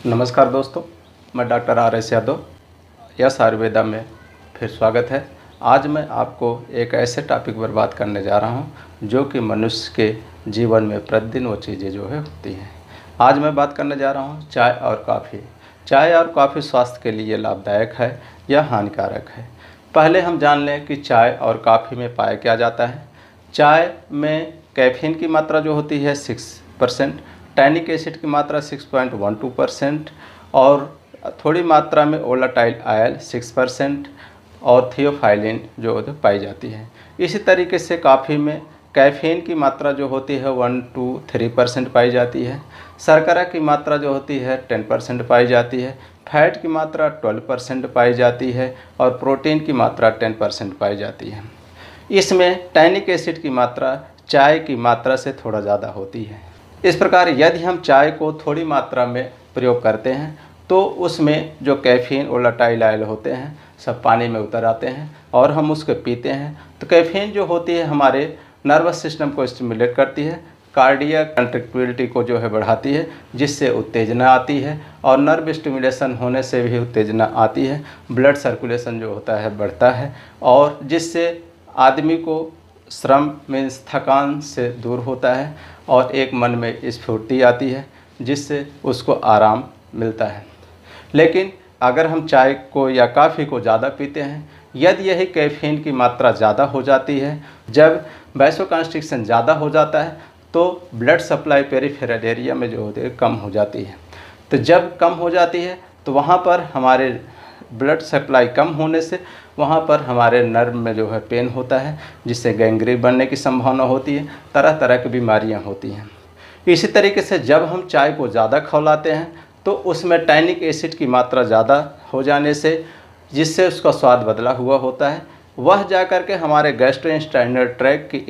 नमस्कार दोस्तों, मैं doctor RS Yadav. Yes Ayurveda में फिर स्वागत है। आज मैं आपको एक ऐसे टॉपिक पर बात करने जा रहा हूं जो कि मनुष्य के जीवन में प्रतिदिन वो चीज़ें जो है होती हैं। आज मैं बात करने जा रहा हूं चाय और कॉफ़ी। चाय और कॉफ़ी स्वास्थ्य के लिए लाभदायक है या हानिकारक है। पहले हम जान लें कि चाय और कॉफ़ी में पाया क्या जाता है। चाय में कैफीन की मात्रा जो होती है 6%, टैनिक एसिड की मात्रा 6.12% और थोड़ी मात्रा में वोलेटाइल आयल 6% और थियोफाइलिन जो होती है पाई जाती है। इसी तरीके से कॉफ़ी में कैफीन की मात्रा जो होती है 1 to 3% पाई जाती है। शर्करा की मात्रा जो होती है 10% पाई जाती है। फैट की मात्रा 12% पाई जाती है और प्रोटीन की मात्रा 10% पाई जाती है। इसमें टैनिक एसिड की मात्रा चाय की मात्रा से थोड़ा ज़्यादा होती है। इस प्रकार यदि हम चाय को थोड़ी मात्रा में प्रयोग करते हैं तो उसमें जो कैफीन वोलेटाइल आयल होते हैं सब पानी में उतर आते हैं और हम उसको पीते हैं तो कैफीन जो होती है हमारे नर्वस सिस्टम को स्टिमुलेट करती है, कार्डियक कंट्रैक्टिलिटी को जो है बढ़ाती है, जिससे उत्तेजना आती है और नर्व स्टिमुलेशन होने से भी उत्तेजना आती है। ब्लड सर्कुलेशन जो होता है बढ़ता है और जिससे आदमी को श्रम मीन्स थकान से दूर होता है और एक मन में स्फूर्ति आती है जिससे उसको आराम मिलता है। लेकिन अगर हम चाय को या कॉफ़ी को ज़्यादा पीते हैं, यदि यही कैफीन की मात्रा ज़्यादा हो जाती है, जब वैसोकंस्ट्रिक्शन ज़्यादा हो जाता है तो ब्लड सप्लाई पेरिफेरल एरिया में जो होती है कम हो जाती है। तो जब कम हो जाती है तो वहाँ पर हमारे ब्लड सप्लाई कम होने से वहाँ पर हमारे नर्व में जो है पेन होता है, जिससे गैंग्रीन बनने की संभावना होती है, तरह तरह की बीमारियाँ होती हैं। इसी तरीके से जब हम चाय को ज़्यादा खौलाते हैं तो उसमें टैनिक एसिड की मात्रा ज़्यादा हो जाने से, जिससे उसका स्वाद बदला हुआ होता है, वह जा कर के हमारे गैस्ट्रोइंटेस्टाइनल ट्रैक्ट की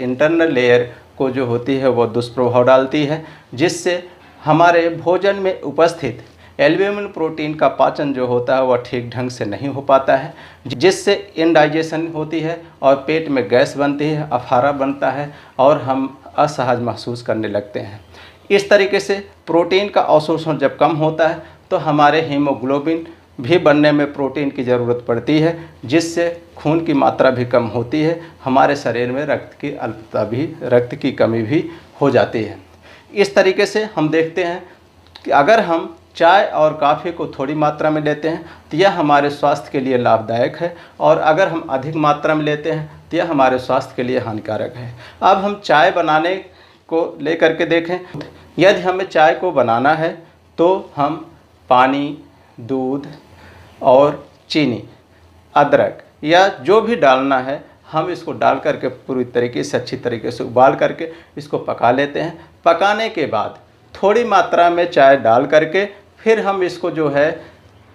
इंटरनल लेयर को जो होती है वो दुष्प्रभाव डालती है, जिससे हमारे भोजन में उपस्थित एल्ब्यूमिन प्रोटीन का पाचन जो होता है वह ठीक ढंग से नहीं हो पाता है, जिससे इनडाइजेशन होती है और पेट में गैस बनती है, अफारा बनता है और हम असहज महसूस करने लगते हैं। इस तरीके से प्रोटीन का अवशोषण जब कम होता है तो हमारे हीमोग्लोबिन भी बनने में प्रोटीन की ज़रूरत पड़ती है, जिससे खून की मात्रा भी कम होती है, हमारे शरीर में रक्त की अल्पता भी, रक्त की कमी भी हो जाती है। इस तरीके से हम देखते हैं कि अगर हम चाय और कॉफ़ी को थोड़ी मात्रा में लेते हैं तो यह हमारे स्वास्थ्य के लिए लाभदायक है और अगर हम अधिक मात्रा में लेते हैं तो यह हमारे स्वास्थ्य के लिए हानिकारक है। अब हम चाय बनाने को लेकर के देखें। यदि हमें चाय को बनाना है तो हम पानी, दूध और चीनी, अदरक या जो भी डालना है हम इसको डाल करके पूरी तरीके से अच्छी तरीके से उबाल करके इसको पका लेते हैं। पकाने के बाद थोड़ी मात्रा में चाय डाल करके फिर हम इसको जो है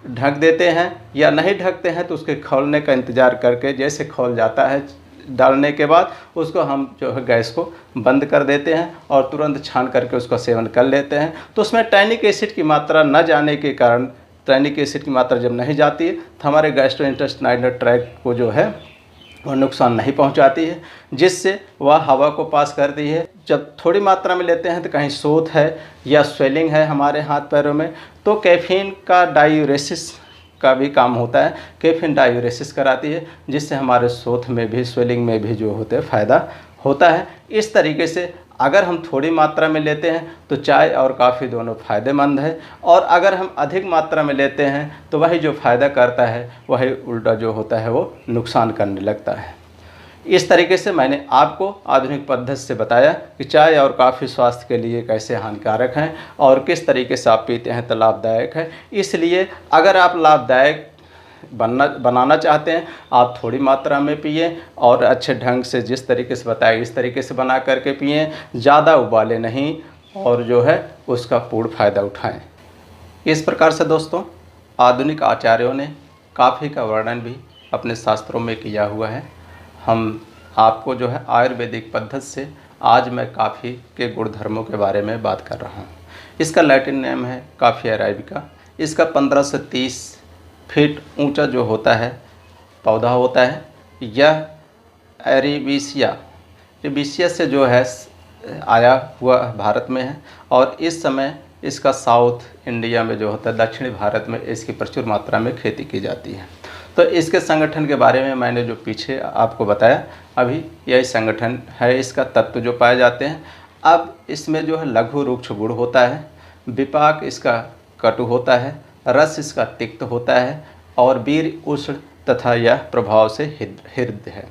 ढक देते हैं, या नहीं ढकते हैं तो उसके खौलने का इंतज़ार करके जैसे खौल जाता है डालने के बाद उसको हम जो है गैस को बंद कर देते हैं और तुरंत छान करके उसका सेवन कर लेते हैं। तो उसमें टैनिक एसिड की मात्रा न जाने के कारण, टैनिक एसिड की मात्रा जब नहीं जाती है तो हमारे गैस्ट्रोइंटेस्टाइनल ट्रैक्ट को जो है वह नुकसान नहीं पहुंचाती है, जिससे वह हवा को पास करती है। जब थोड़ी मात्रा में लेते हैं तो कहीं शोथ है या स्वेलिंग है हमारे हाथ पैरों में तो कैफीन का डायूरेसिस का भी काम होता है। कैफीन डायूरेसिस कराती है, जिससे हमारे शोथ में भी, स्वेलिंग में भी जो होते हैं फ़ायदा होता है। इस तरीके से अगर हम थोड़ी मात्रा में लेते हैं तो चाय और कॉफ़ी दोनों फ़ायदेमंद है, और अगर हम अधिक मात्रा में लेते हैं तो वही जो फ़ायदा करता है वही उल्टा जो होता है वो नुकसान करने लगता है। इस तरीके से मैंने आपको आधुनिक पद्धति से बताया कि चाय और कॉफ़ी स्वास्थ्य के लिए कैसे हानिकारक हैं और किस तरीके से आप पीते हैं तो लाभदायक है। इसलिए अगर आप लाभदायक बनाना चाहते हैं आप थोड़ी मात्रा में पिएं और अच्छे ढंग से जिस तरीके से बताया इस तरीके से बना करके पिएं, ज़्यादा उबाले नहीं और जो है उसका पूर्ण फ़ायदा उठाएं। इस प्रकार से दोस्तों आधुनिक आचार्यों ने कॉफ़ी का वर्णन भी अपने शास्त्रों में किया हुआ है। हम आपको जो है आयुर्वेदिक पद्धति से आज मैं कॉफ़ी के गुणधर्मों के बारे में बात कर रहा हूँ। इसका लैटिन नेम है कॉफ़ी अरेबिका। इसका 15 से 30 फीट ऊंचा जो होता है पौधा होता है। यह एरेबिसिया से जो है आया हुआ भारत में है और इस समय इसका साउथ इंडिया में जो होता है, दक्षिणी भारत में इसकी प्रचुर मात्रा में खेती की जाती है। तो इसके संगठन के बारे में मैंने जो पीछे आपको बताया, अभी यही संगठन है, इसका तत्व जो पाए जाते हैं। अब इसमें जो है लघु रुक्ष गुड़ होता है, विपाक इसका कटु होता है, रस इसका तिक्त होता है और वीर उष्ण तथा यह प्रभाव से हृद्य है।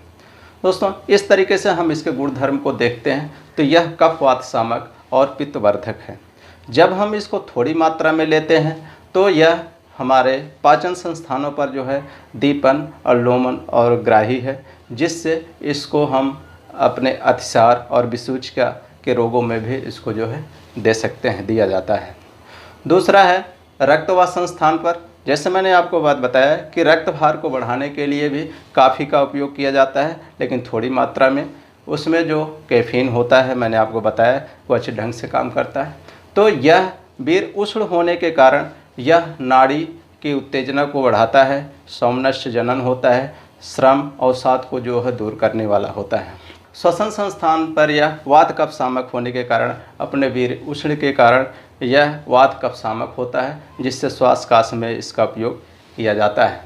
दोस्तों, इस तरीके से हम इसके गुणधर्म को देखते हैं तो यह कफ वात शामक और पित्तवर्धक है। जब हम इसको थोड़ी मात्रा में लेते हैं तो यह हमारे पाचन संस्थानों पर जो है दीपन और लोमन और ग्राही है, जिससे इसको हम अपने अतिसार और विसूचिका के रोगों में भी इसको जो है दे सकते हैं, दिया जाता है। दूसरा है रक्तवात संस्थान पर। जैसे मैंने आपको बात बताया कि रक्त भार को बढ़ाने के लिए भी काफ़ी का उपयोग किया जाता है, लेकिन थोड़ी मात्रा में। उसमें जो कैफीन होता है, मैंने आपको बताया, वो अच्छे ढंग से काम करता है। तो यह वीर उष्ण होने के कारण यह नाड़ी की उत्तेजना को बढ़ाता है, सौमनस्य जनन होता है, श्रम अवसाद को जो है दूर करने वाला होता है। श्वसन संस्थान पर यह वात कफ शामक होने के कारण, अपने वीर उष्ण के कारण यह वात कफ शामक होता है, जिससे श्वास काश में इसका उपयोग किया जाता है।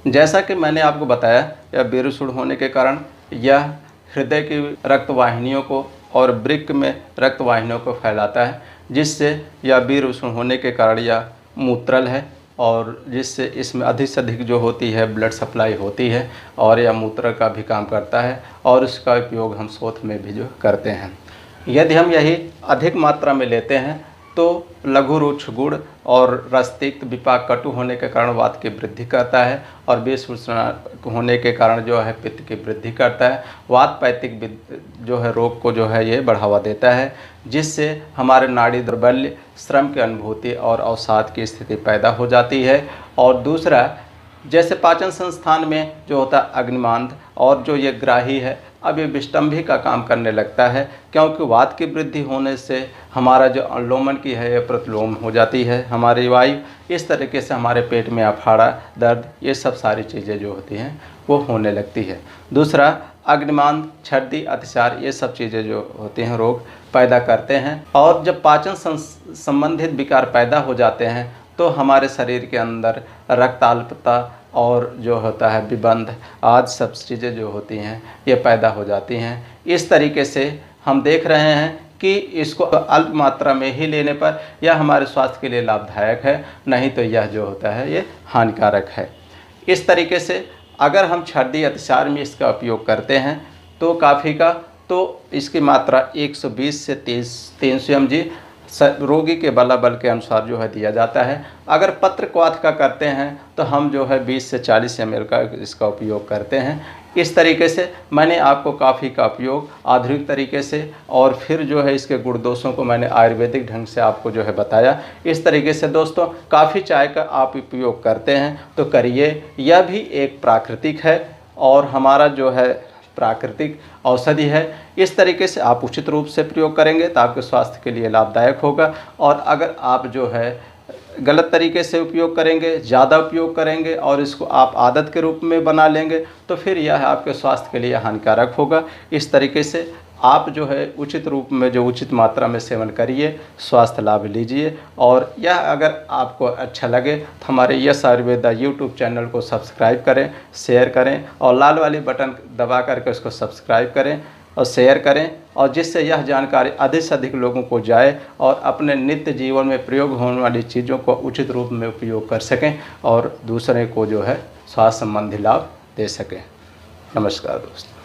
जैसा कि मैंने आपको बताया, यह वीर उष्ण होने के कारण यह हृदय की रक्तवाहिनियों को और वृक्क में रक्तवाहिनियों को फैलाता है, जिससे यह वीर उष्ण होने के कारण यह मूत्रल है और जिससे इसमें अधिक से अधिक जो होती है ब्लड सप्लाई होती है और यह मूत्र का भी काम करता है और इसका उपयोग हम शोथ में भी जो करते हैं। यदि हम यही अधिक मात्रा में लेते हैं तो लघु रुक्ष गुड़ और रसतिक्त विपाक कटु होने के कारण वात की वृद्धि करता है और विष उष्ण होने के कारण जो है पित्त की वृद्धि करता है। वात पैतिक जो है रोग को जो है ये बढ़ावा देता है, जिससे हमारे नाड़ी दौर्बल्य, श्रम की अनुभूति और अवसाद की स्थिति पैदा हो जाती है। और दूसरा, जैसे पाचन संस्थान में जो होता है अग्निमांद और जो ये ग्राही है, अब ये विष्टंभी का काम करने लगता है, क्योंकि वात की वृद्धि होने से हमारा जो अनुलोमन की है ये प्रतिलोम हो जाती है हमारी वायु। इस तरीके से हमारे पेट में अफाड़ा, दर्द, ये सब सारी चीज़ें जो होती हैं वो होने लगती है। दूसरा, अग्निमांद, छर्दी, अतिसार, ये सब चीज़ें जो होती हैं रोग पैदा करते हैं। और जब पाचन संबंधित विकार पैदा हो जाते हैं तो हमारे शरीर के अंदर रक्ताल्पता और जो होता है विबंध आदि सब चीज़ें जो होती हैं ये पैदा हो जाती हैं। इस तरीके से हम देख रहे हैं कि इसको अल्प मात्रा में ही लेने पर यह हमारे स्वास्थ्य के लिए लाभदायक है, नहीं तो यह जो होता है ये हानिकारक है। इस तरीके से अगर हम छर्दी अतिसार में इसका उपयोग करते हैं तो काफ़ी का, तो इसकी मात्रा 120 से 300 mg रोगी के बलाबल के अनुसार जो है दिया जाता है। अगर पत्रक्वाथ का करते हैं तो हम जो है 20 से 40 ml का इसका उपयोग करते हैं। इस तरीके से मैंने आपको काफ़ी का उपयोग आधुनिक तरीके से और फिर जो है इसके गुण दोषों को मैंने आयुर्वेदिक ढंग से आपको जो है बताया। इस तरीके से दोस्तों, काफ़ी चाय का आप उपयोग करते हैं तो करिए, यह भी एक प्राकृतिक है और हमारा जो है प्राकृतिक औषधि है। इस तरीके से आप उचित रूप से प्रयोग करेंगे तो आपके स्वास्थ्य के लिए लाभदायक होगा। और अगर आप जो है गलत तरीके से उपयोग करेंगे, ज़्यादा उपयोग करेंगे और इसको आप आदत के रूप में बना लेंगे तो फिर यह आपके स्वास्थ्य के लिए हानिकारक होगा। इस तरीके से आप जो है उचित रूप में जो उचित मात्रा में सेवन करिए, स्वास्थ्य लाभ लीजिए। और यह अगर आपको अच्छा लगे तो हमारे यस आयुर्वेदा यूट्यूब चैनल को सब्सक्राइब करें, शेयर करें और लाल वाली बटन दबा करके उसको सब्सक्राइब करें और शेयर करें, और जिससे यह जानकारी अधिक से अधिक लोगों को जाए और अपने नित्य जीवन में प्रयोग होने वाली चीज़ों को उचित रूप में उपयोग कर सकें और दूसरे को जो है स्वास्थ्य संबंधी लाभ दे सकें। नमस्कार दोस्तों।